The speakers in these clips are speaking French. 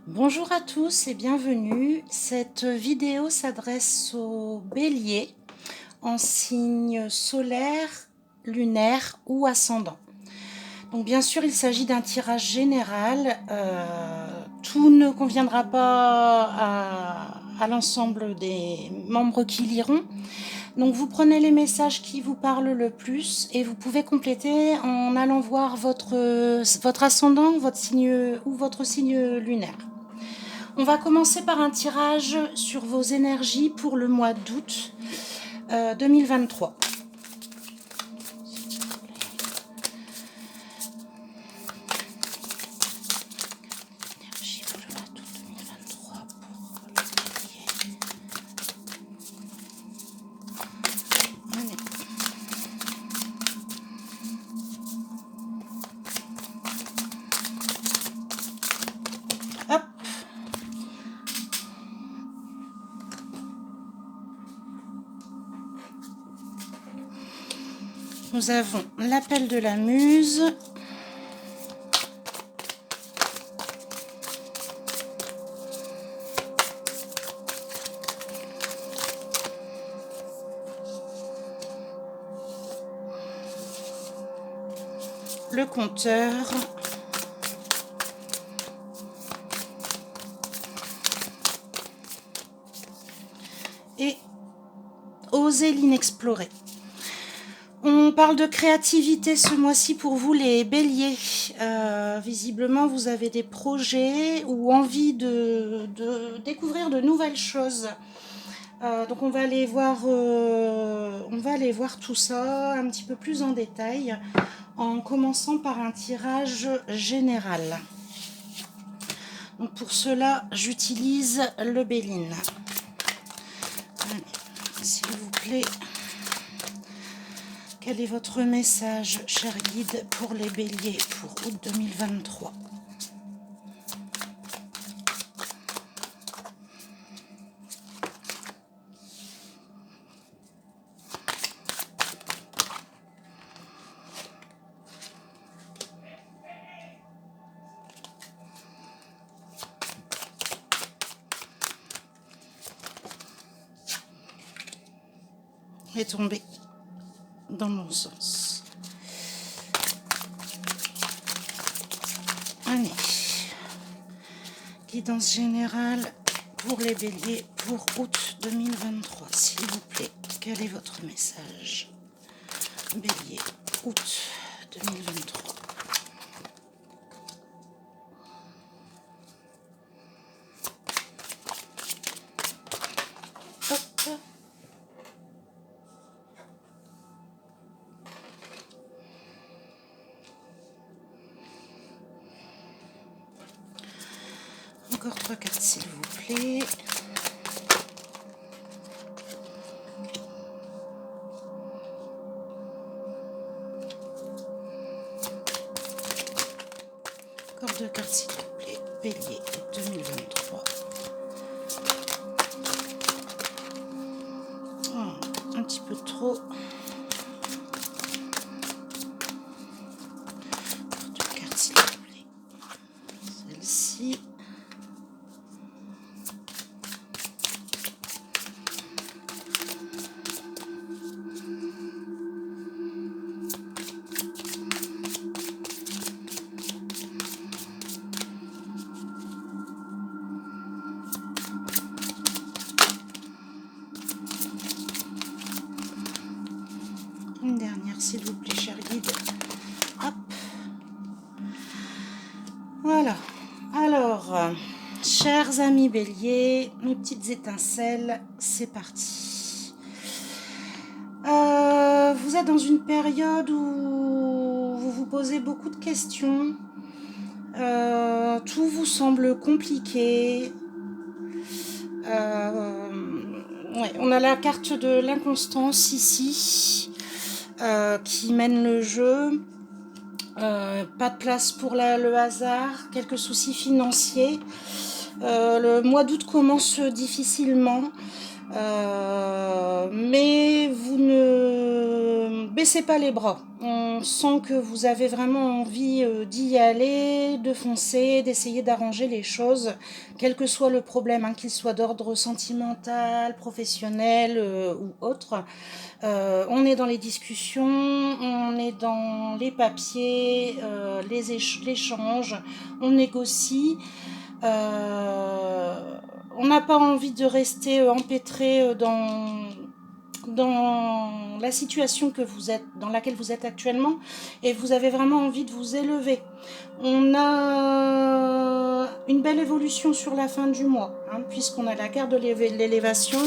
Bonjour à tous et bienvenue. Cette vidéo s'adresse aux béliers en signe solaire, lunaire ou ascendant. Donc bien sûr, il s'agit d'un tirage général. Tout ne conviendra pas à l'ensemble des membres qui liront. Donc vous prenez les messages qui vous parlent le plus et vous pouvez compléter en allant voir votre ascendant, votre signe ou votre signe lunaire. On va commencer par un tirage sur vos énergies pour le mois d'août 2023. Énergie pour le mois d'août 2023 pour le bélier. Allez. Hop. Nous avons l'appel de la muse. Le compteur. Et oser l'inexplorer. On parle de créativité ce mois-ci pour vous les béliers. Visiblement, vous avez des projets ou envie de découvrir de nouvelles choses. Donc on va aller voir tout ça un petit peu plus en détail en commençant par un tirage général. Donc pour cela, j'utilise le Béline. Allez, s'il vous plaît. Quel est votre message, cher guide, pour les béliers pour août 2023 ? Est tombé dans le bon sens. Allez. Guidance générale pour les béliers pour août 2023. S'il vous plaît, quel est votre message ? Bélier, août 2023. Hop. Encore 3 cartes s'il vous plaît. Encore 2 cartes s'il vous plaît. Bélier 2023. Oh, un petit peu trop. Encore 2 cartes s'il vous plaît. Celle-ci. Une dernière, s'il vous plaît, cher guide. Hop. Voilà. Alors, chers amis béliers, mes petites étincelles, c'est parti. Vous êtes dans une période où vous vous posez beaucoup de questions. Tout vous semble compliqué. Ouais, on a la carte de l'inconstance ici. Qui mène le jeu, pas de place pour le hasard, quelques soucis financiers. Le mois d'août commence difficilement. Mais vous ne baissez pas les bras. On sent que vous avez vraiment envie d'y aller, de foncer, d'essayer d'arranger les choses, quel que soit le problème, hein, qu'il soit d'ordre sentimental, professionnel ou autre. On est dans les discussions, on est dans les papiers, l'échange, on négocie. On n'a pas envie de rester empêtré dans la situation dans laquelle vous êtes actuellement, et vous avez vraiment envie de vous élever. On a une belle évolution sur la fin du mois, hein, puisqu'on a la carte de l'élévation,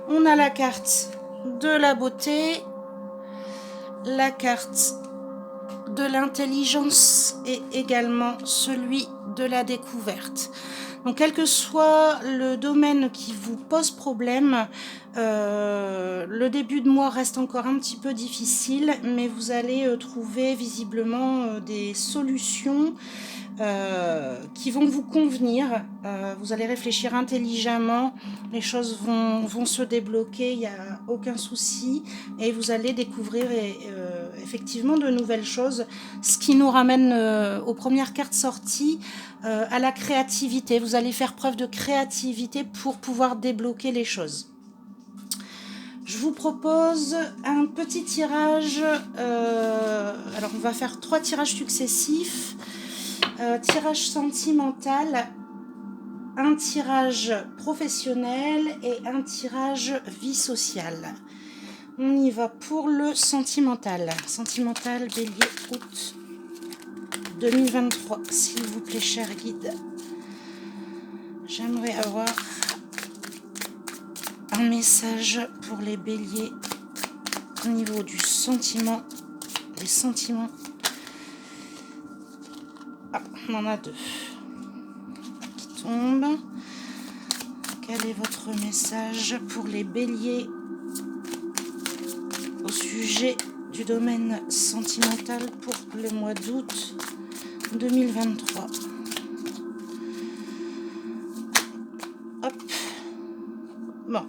on a la carte de la beauté, la carte de l'intelligence et également celui de la découverte. Donc quel que soit le domaine qui vous pose problème, le début de mois reste encore un petit peu difficile, mais vous allez trouver visiblement des solutions qui vont vous convenir. Vous allez réfléchir intelligemment, les choses vont se débloquer, il n'y a aucun souci, et vous allez découvrir effectivement de nouvelles choses, ce qui nous ramène aux premières cartes sorties, à la créativité. Vous allez faire preuve de créativité pour pouvoir débloquer les choses. Je vous propose un petit tirage. Alors on va faire 3 tirages successifs. Tirage sentimental, un tirage professionnel et un tirage vie sociale. On y va pour le sentimental. Sentimental, bélier, août 2023. S'il vous plaît, cher guide, j'aimerais avoir un message pour les béliers au niveau du sentiment, des sentiments. Ah, on en a 2 qui tombent. Quel est votre message pour les béliers au sujet du domaine sentimental pour le mois d'août 2023? Hop. Bon.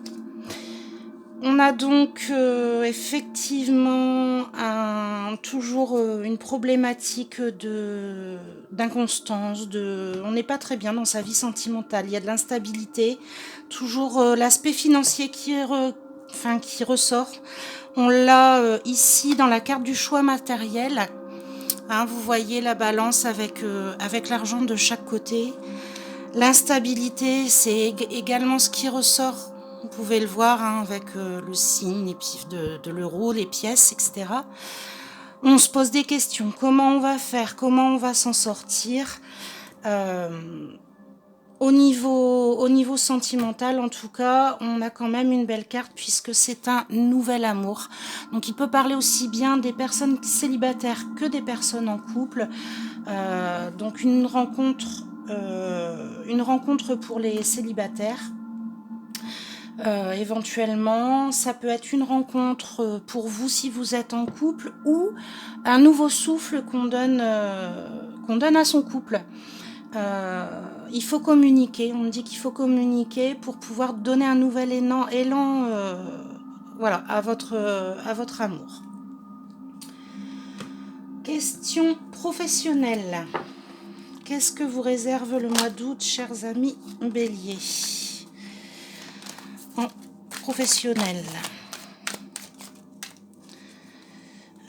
On a donc effectivement toujours une problématique d'inconstance, on n'est pas très bien dans sa vie sentimentale, il y a de l'instabilité, toujours l'aspect financier qui ressort. On l'a ici dans la carte du choix matériel, hein, vous voyez la balance avec l'argent de chaque côté. L'instabilité, c'est également ce qui ressort. Vous pouvez le voir, hein, avec le signe, les pifs de l'euro, les pièces, etc. On se pose des questions. Comment on va faire? Comment on va s'en sortir? Au niveau sentimental, en tout cas, on a quand même une belle carte puisque c'est un nouvel amour. Donc il peut parler aussi bien des personnes célibataires que des personnes en couple. Donc une rencontre pour les célibataires. Éventuellement, ça peut être une rencontre pour vous si vous êtes en couple, ou un nouveau souffle qu'on donne à son couple. Il faut communiquer, on me dit qu'il faut communiquer pour pouvoir donner un nouvel élan voilà, à votre amour. Question professionnelle. Qu'est-ce que vous réserve le mois d'août, chers amis béliers? En professionnel.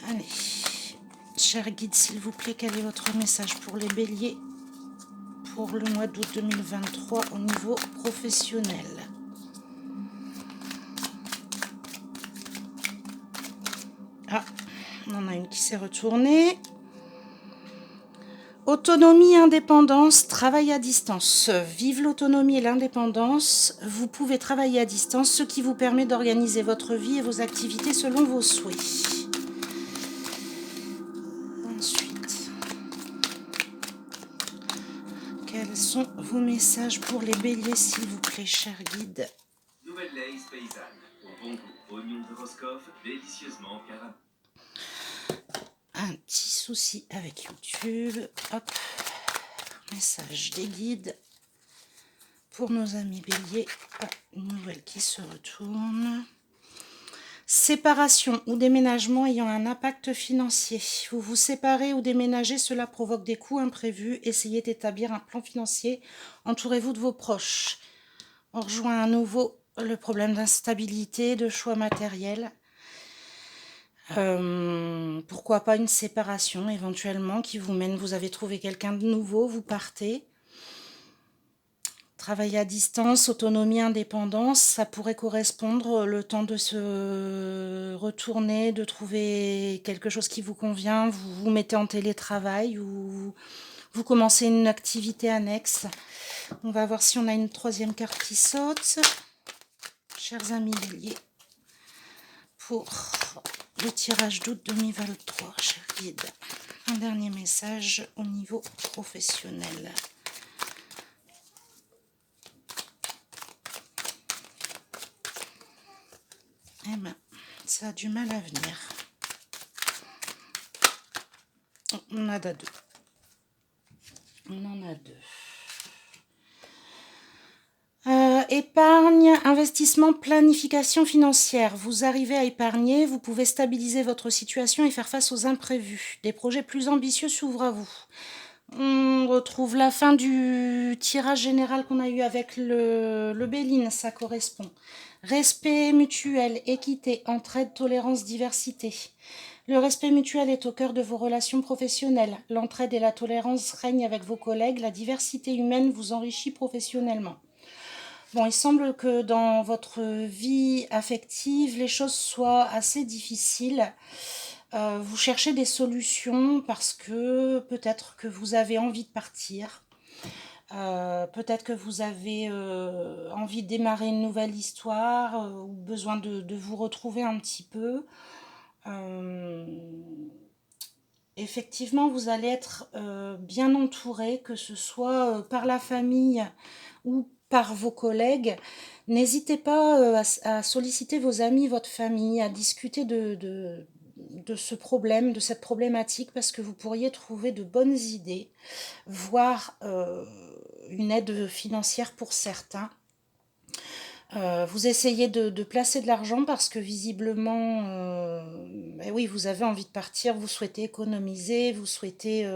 Allez, cher guide, s'il vous plaît, quel est votre message pour les béliers pour le mois d'août 2023 au niveau professionnel? Ah, on en a une qui s'est retournée. Autonomie, indépendance, travail à distance. Vive l'autonomie et l'indépendance. Vous pouvez travailler à distance, ce qui vous permet d'organiser votre vie et vos activités selon vos souhaits. Ensuite, quels sont vos messages pour les béliers, s'il vous plaît, cher guide? Nouvelle lace paysanne. Au bon goût. Oignon de Roscoff, délicieusement caramel. Un petit souci avec YouTube. Hop. Message des guides pour nos amis béliers. Ah, une nouvelle qui se retourne. Séparation ou déménagement ayant un impact financier. Vous vous séparez ou déménagez, cela provoque des coûts imprévus. Essayez d'établir un plan financier. Entourez-vous de vos proches. On rejoint à nouveau le problème d'instabilité, de choix matériels. Pourquoi pas une séparation éventuellement qui vous mène, vous avez trouvé quelqu'un de nouveau, vous partez. Travail à distance, autonomie, indépendance, ça pourrait correspondre, le temps de se retourner, de trouver quelque chose qui vous convient, vous vous mettez en télétravail ou vous commencez une activité annexe. On va voir si on a une troisième carte qui saute. Chers amis béliers, pour le tirage d'août 2023, cher guide, un dernier message au niveau professionnel. Eh ben, ça a du mal à venir. On en a deux. On en a deux. Épargne, investissement, planification financière. Vous arrivez à épargner, vous pouvez stabiliser votre situation et faire face aux imprévus. Des projets plus ambitieux s'ouvrent à vous. On retrouve la fin du tirage général qu'on a eu avec le Béline, ça correspond. Respect mutuel, équité, entraide, tolérance, diversité. Le respect mutuel est au cœur de vos relations professionnelles. L'entraide et la tolérance règnent avec vos collègues. La diversité humaine vous enrichit professionnellement. Bon, il semble que dans votre vie affective, les choses soient assez difficiles. Vous cherchez des solutions parce que peut-être que vous avez envie de partir. Peut-être que vous avez envie de démarrer une nouvelle histoire ou besoin de vous retrouver un petit peu. Effectivement, vous allez être bien entouré, que ce soit par la famille ou par vos collègues. N'hésitez pas à solliciter vos amis, votre famille, à discuter de ce problème, de cette problématique, parce que vous pourriez trouver de bonnes idées, voire une aide financière pour certains. Vous essayez de placer de l'argent parce que visiblement, oui, vous avez envie de partir, vous souhaitez économiser, vous souhaitez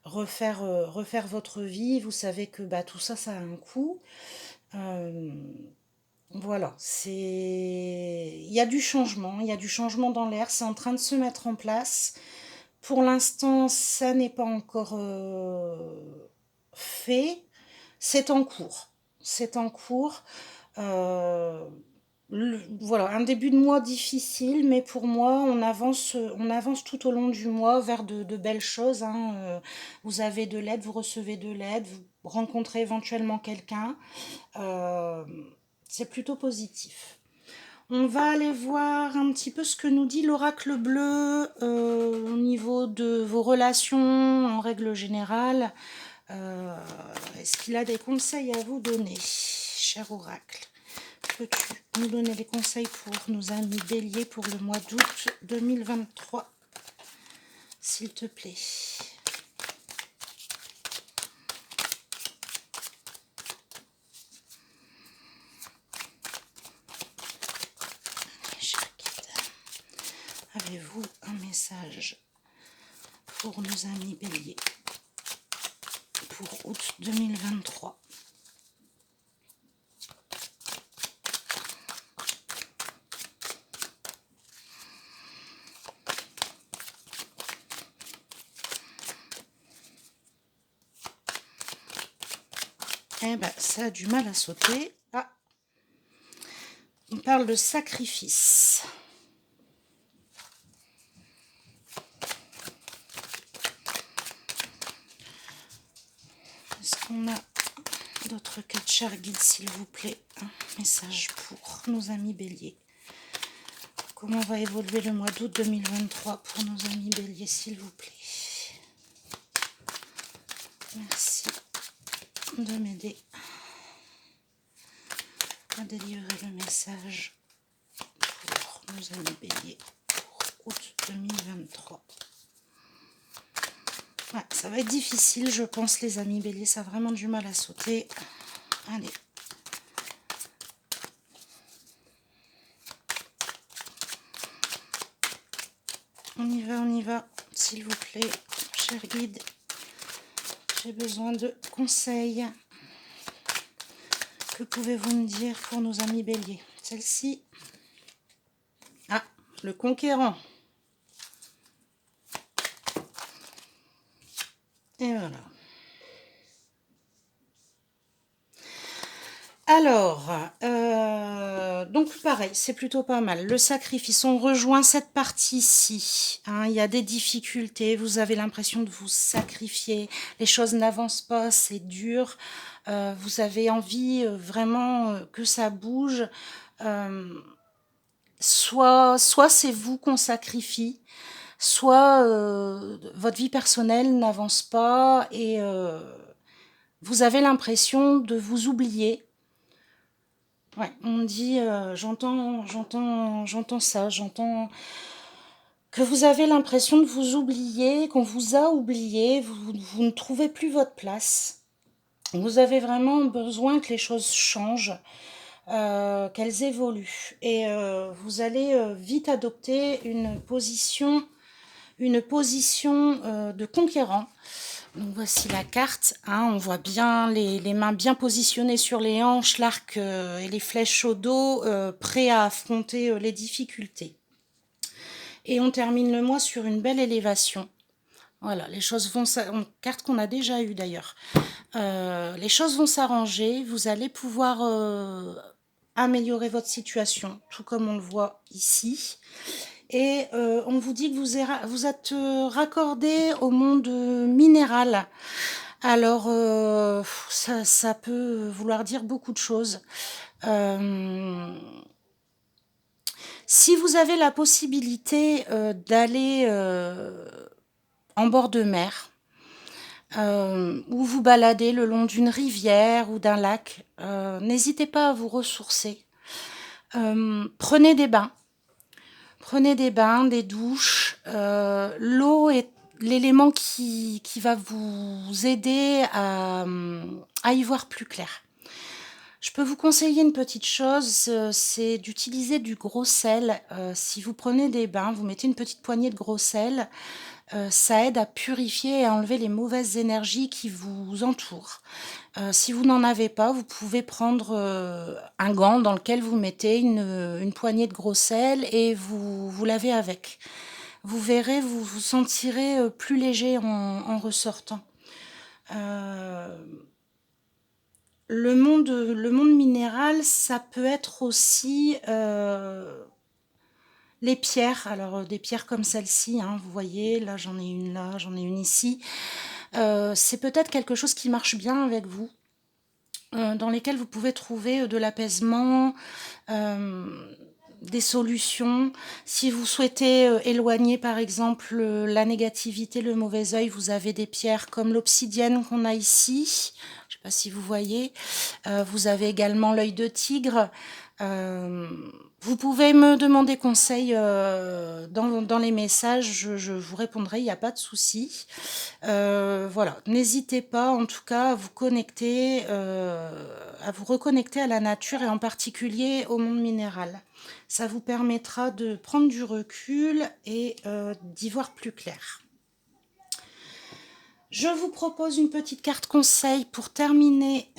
refaire votre vie, vous savez que tout ça, ça a un coût. Voilà, il y a du changement dans l'air, c'est en train de se mettre en place. Pour l'instant, ça n'est pas encore fait, c'est en cours. C'est en cours. Voilà, un début de mois difficile, mais pour moi, on avance tout au long du mois vers de belles choses. Vous avez de l'aide, vous recevez de l'aide, vous rencontrez éventuellement quelqu'un. C'est plutôt positif. On va aller voir un petit peu ce que nous dit l'oracle bleu au niveau de vos relations en règle générale. Est-ce qu'il a des conseils à vous donner, cher oracle? Peux-tu nous donner des conseils pour nos amis béliers pour le mois d'août 2023, s'il te plaît? Allez, cher guide, avez-vous un message pour nos amis béliers pour août 2023? Eh ben, ça a du mal à sauter. Ah, on parle de sacrifice. Est-ce qu'on a d'autres cartes, chers guides, s'il vous plaît? Un message pour nos amis béliers. Comment va évoluer le mois d'août 2023 pour nos amis béliers, s'il vous plaît? Merci de m'aider à délivrer le message pour nos amis béliers pour août 2023. Ouais, ça va être difficile, je pense, les amis béliers, ça a vraiment du mal à sauter. Allez. On y va, s'il vous plaît, cher guide. J'ai besoin de conseils. Que pouvez-vous me dire pour nos amis béliers? Celle-ci. Ah, le conquérant. Et voilà. Alors, donc pareil, c'est plutôt pas mal. Le sacrifice, on rejoint cette partie-ci. Hein, il y a des difficultés, vous avez l'impression de vous sacrifier. Les choses n'avancent pas, c'est dur. Vous avez envie vraiment que ça bouge. Soit c'est vous qu'on sacrifie, soit votre vie personnelle n'avance pas et vous avez l'impression de vous oublier. Ouais, on me dit, j'entends ça, j'entends que vous avez l'impression de vous oublier, qu'on vous a oublié, vous ne trouvez plus votre place. Vous avez vraiment besoin que les choses changent, qu'elles évoluent. Et vous allez vite adopter une position de conquérant. Donc voici la carte, hein, on voit bien les mains bien positionnées sur les hanches, l'arc et les flèches au dos, prêts à affronter les difficultés. Et on termine le mois sur une belle élévation. Voilà, les choses vont s'arranger, carte qu'on a déjà eue d'ailleurs. Les choses vont s'arranger, vous allez pouvoir améliorer votre situation, tout comme on le voit ici. Et on vous dit que vous êtes raccordé au monde minéral. Alors, ça peut vouloir dire beaucoup de choses. Si vous avez la possibilité d'aller en bord de mer, ou vous balader le long d'une rivière ou d'un lac, n'hésitez pas à vous ressourcer. Prenez des bains. Prenez des bains, des douches. L'eau est l'élément qui va vous aider à y voir plus clair. Je peux vous conseiller une petite chose, c'est d'utiliser du gros sel. Si vous prenez des bains, vous mettez une petite poignée de gros sel. Ça aide à purifier et à enlever les mauvaises énergies qui vous entourent. Si vous n'en avez pas, vous pouvez prendre un gant dans lequel vous mettez une poignée de gros sel et vous lavez avec. Vous verrez, vous vous sentirez plus léger en ressortant. Le monde minéral, ça peut être aussi les pierres. Alors des pierres comme celle-ci, hein, vous voyez, là j'en ai une ici. C'est peut-être quelque chose qui marche bien avec vous, dans lesquels vous pouvez trouver de l'apaisement, des solutions. Si vous souhaitez éloigner par exemple la négativité, le mauvais œil, vous avez des pierres comme l'obsidienne qu'on a ici. Je ne sais pas si vous voyez. Vous avez également l'œil de tigre. Vous pouvez me demander conseil dans les messages, je vous répondrai, il n'y a pas de souci. Voilà, n'hésitez pas en tout cas à vous connecter, à vous reconnecter à la nature et en particulier au monde minéral. Ça vous permettra de prendre du recul et d'y voir plus clair. Je vous propose une petite carte conseil pour terminer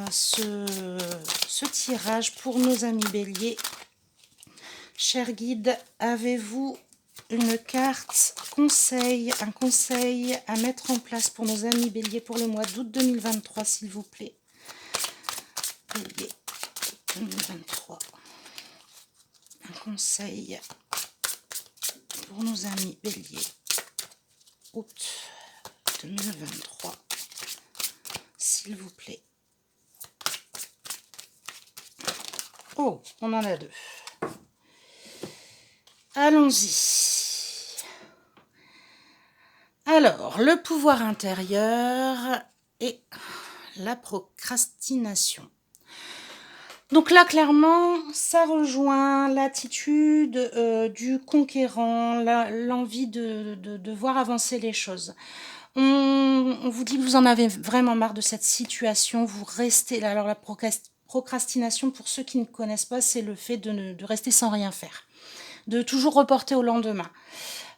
ce tirage pour nos amis béliers. Cher guide, avez-vous une carte conseil, un conseil à mettre en place pour nos amis béliers pour le mois d'août 2023, s'il vous plaît? Bélier 2023. Un conseil pour nos amis béliers août 2023, s'il vous plaît. Oh, on en a deux. Allons-y. Alors, le pouvoir intérieur et la procrastination. Donc là, clairement, ça rejoint l'attitude du conquérant, l'envie de voir avancer les choses. On vous dit que vous en avez vraiment marre de cette situation, vous restez là. Alors la procrastination, pour ceux qui ne connaissent pas, c'est le fait de rester sans rien faire, de toujours reporter au lendemain.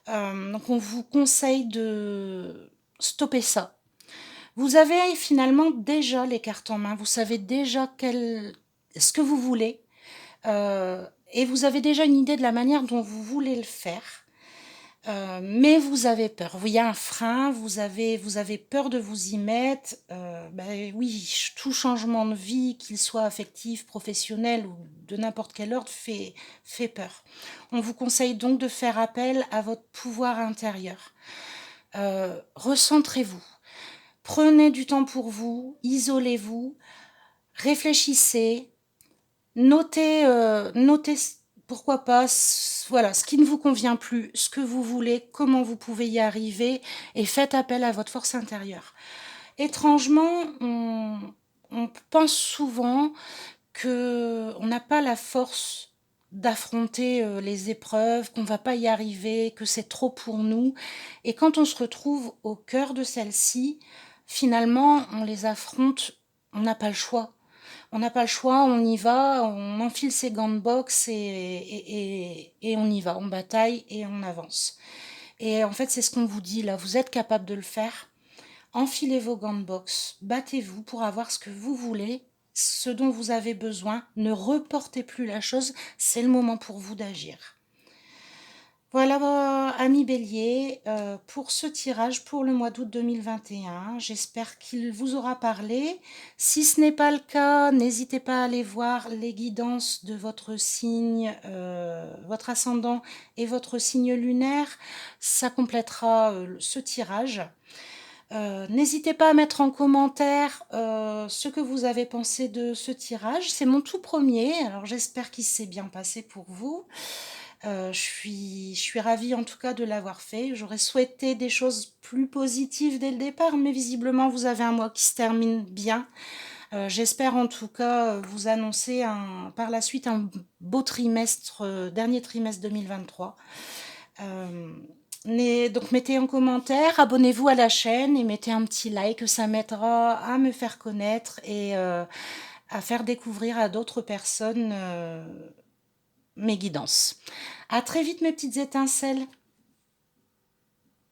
Donc on vous conseille de stopper ça. Vous avez finalement déjà les cartes en main, vous savez déjà ce que vous voulez, et vous avez déjà une idée de la manière dont vous voulez le faire. Mais vous avez peur. Il y a un frein, vous avez peur de vous y mettre. Oui, tout changement de vie, qu'il soit affectif, professionnel ou de n'importe quel ordre, fait peur. On vous conseille donc de faire appel à votre pouvoir intérieur. Recentrez-vous. Prenez du temps pour vous, isolez-vous, réfléchissez, notez pourquoi pas, voilà, ce qui ne vous convient plus, ce que vous voulez, comment vous pouvez y arriver, et faites appel à votre force intérieure. Étrangement, on pense souvent qu'on n'a pas la force d'affronter les épreuves, qu'on ne va pas y arriver, que c'est trop pour nous. Et quand on se retrouve au cœur de celles-ci, finalement, on les affronte, on n'a pas le choix. On n'a pas le choix, on y va, on enfile ses gants de boxe et on y va, on bataille et on avance. Et en fait, c'est ce qu'on vous dit là, vous êtes capable de le faire. Enfilez vos gants de boxe, battez-vous pour avoir ce que vous voulez, ce dont vous avez besoin. Ne reportez plus la chose, c'est le moment pour vous d'agir. Voilà, amis Bélier, pour ce tirage pour le mois d'août 2021. J'espère qu'il vous aura parlé. Si ce n'est pas le cas, n'hésitez pas à aller voir les guidances de votre signe, votre ascendant et votre signe lunaire. Ça complétera ce tirage. N'hésitez pas à mettre en commentaire ce que vous avez pensé de ce tirage. C'est mon tout premier, alors j'espère qu'il s'est bien passé pour vous. Je suis ravie en tout cas de l'avoir fait. J'aurais souhaité des choses plus positives dès le départ, mais visiblement vous avez un mois qui se termine bien. J'espère en tout cas vous annoncer par la suite un beau trimestre, dernier trimestre 2023. Donc mettez en commentaire, abonnez-vous à la chaîne et mettez un petit like, ça m'aidera à me faire connaître et à faire découvrir à d'autres personnes mes guidances. À très vite mes petites étincelles.